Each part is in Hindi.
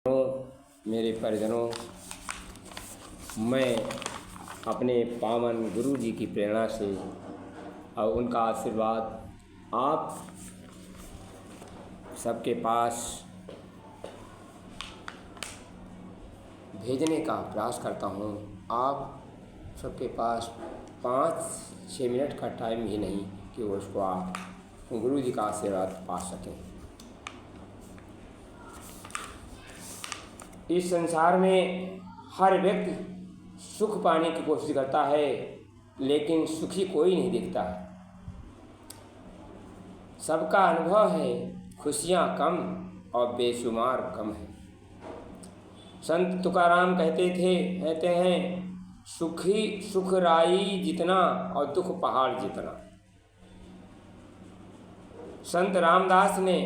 मेरे परिजनों, मैं अपने पावन गुरु जी की प्रेरणा से और उनका आशीर्वाद आप सबके पास भेजने का प्रयास करता हूँ। आप सबके पास 5-6 मिनट का टाइम ही नहीं कि उसको आप गुरु जी का आशीर्वाद पा सकें। इस संसार में हर व्यक्ति सुख पाने की कोशिश करता है, लेकिन सुखी कोई नहीं दिखता है। सबका अनुभव है खुशियाँ कम और बेशुमार कम है। संत तुकाराम कहते हैं, सुख राई जितना और दुख पहाड़ जितना। संत रामदास ने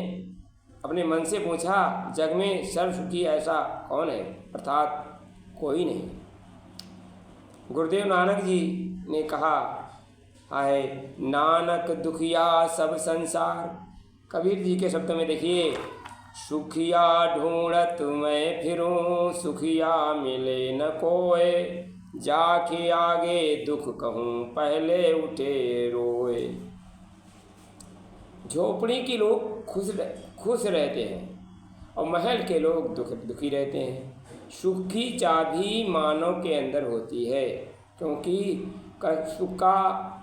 अपने मन से पूछा, जग में सर्व सुखी ऐसा कौन है? अर्थात कोई नहीं। गुरुदेव नानक जी ने कहा है, नानक दुखिया सब संसार। कबीर जी के शब्द में देखिए, सुखिया ढूंढत मैं फिरूं, सुखिया मिले न कोय, जाके आगे दुख कहूँ पहले उठे रोए। झोपड़ी के लोग खुश रहते हैं और महल के लोग दुखी रहते हैं। सुख की चाबी मानव के अंदर होती है, क्योंकि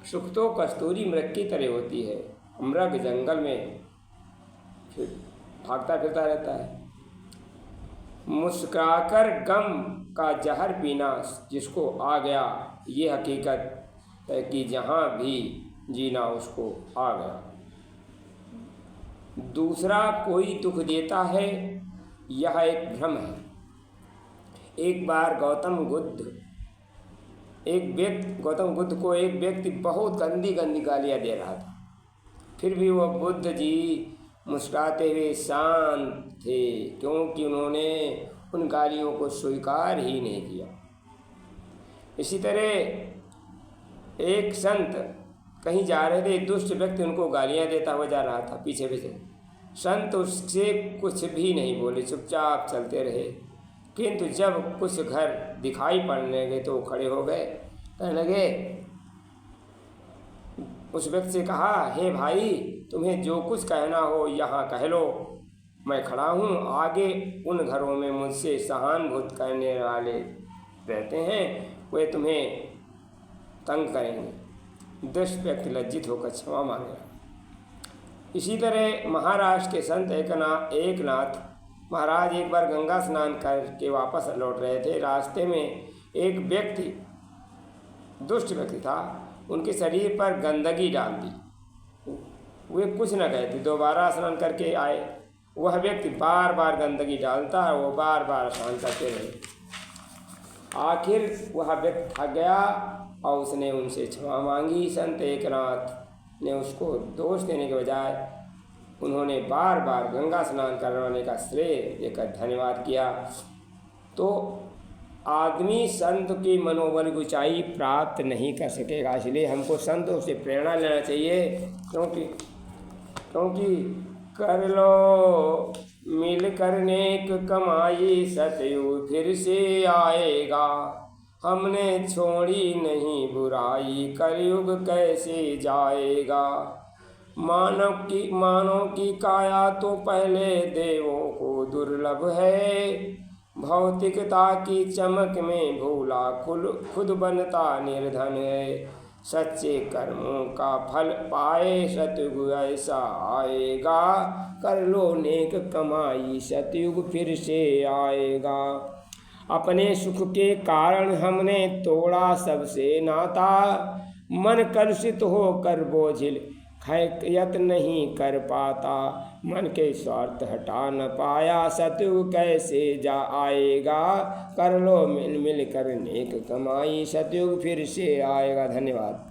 सुख तो कस्तूरी मृग की तरह होती है। मृग जंगल में भागता फिरता रहता है। मुस्कुराकर गम का जहर पीना जिसको आ गया, ये हकीकत है कि जहाँ भी जीना उसको आ गया। दूसरा कोई दुख देता है, यह एक भ्रम है। एक बार गौतम बुद्ध को एक व्यक्ति बहुत गंदी गालियाँ दे रहा था। फिर भी वह बुद्ध जी मुस्कुराते हुए शांत थे, क्योंकि उन्होंने उन गालियों को स्वीकार ही नहीं किया। इसी तरह एक संत कहीं जा रहे थे, दुष्ट व्यक्ति उनको गालियाँ देता हुआ जा रहा था पीछे पीछे। संत उससे कुछ भी नहीं बोले, चुपचाप चलते रहे। किंतु जब कुछ घर दिखाई पड़ने लगे तो वो खड़े हो गए। कहने लगे, उस व्यक्ति से कहा, हे भाई, तुम्हें जो कुछ कहना हो यहाँ कह लो, मैं खड़ा हूँ। आगे उन घरों में मुझसे सहानुभूति करने वाले रहते हैं, वे तुम्हें तंग करेंगे। दुष्ट व्यक्ति लज्जित होकर क्षमा मांगेगा। इसी तरह महाराष्ट्र के संत एकनाथ महाराज एक बार गंगा स्नान करके वापस लौट रहे थे। रास्ते में एक व्यक्ति, दुष्ट व्यक्ति था, उनके शरीर पर गंदगी डाल दी। वे कुछ न कहते, दोबारा स्नान करके आए। वह व्यक्ति बार बार गंदगी डालता है, वो बार बार स्नान करते रहे। आखिर वह व्यक्ति थक गया और उसने उनसे क्षमा मांगी। संत एकनाथ ने उसको दोष देने के बजाय उन्होंने बार बार गंगा स्नान करवाने का श्रेय देकर धन्यवाद किया। तो आदमी संत की मनोबल की ऊंचाई प्राप्त नहीं कर सकेगा। इसलिए हमको संतों से प्रेरणा लेना चाहिए, क्योंकि कर लो मिल कर नेक कमाई, सतयुग फिर से आएगा। हमने छोड़ी नहीं बुराई, कलयुग कैसे जाएगा। मानव की काया तो पहले देवों को दुर्लभ है। भौतिकता की चमक में भूला खुद बनता निर्धन है। सच्चे कर्मों का फल पाए, सतयुग ऐसा आएगा। कर लो नेक कमाई, सतयुग फिर से आएगा। अपने सुख के कारण हमने तोड़ा सबसे नाता, मन कलुषित होकर बोझिल यत्न नहीं कर पाता। मन के स्वार्थ हटा न पाया, सतयुग कैसे जा आएगा। कर लो मिल कर नेक कमाई, सतयुग फिर से आएगा। धन्यवाद।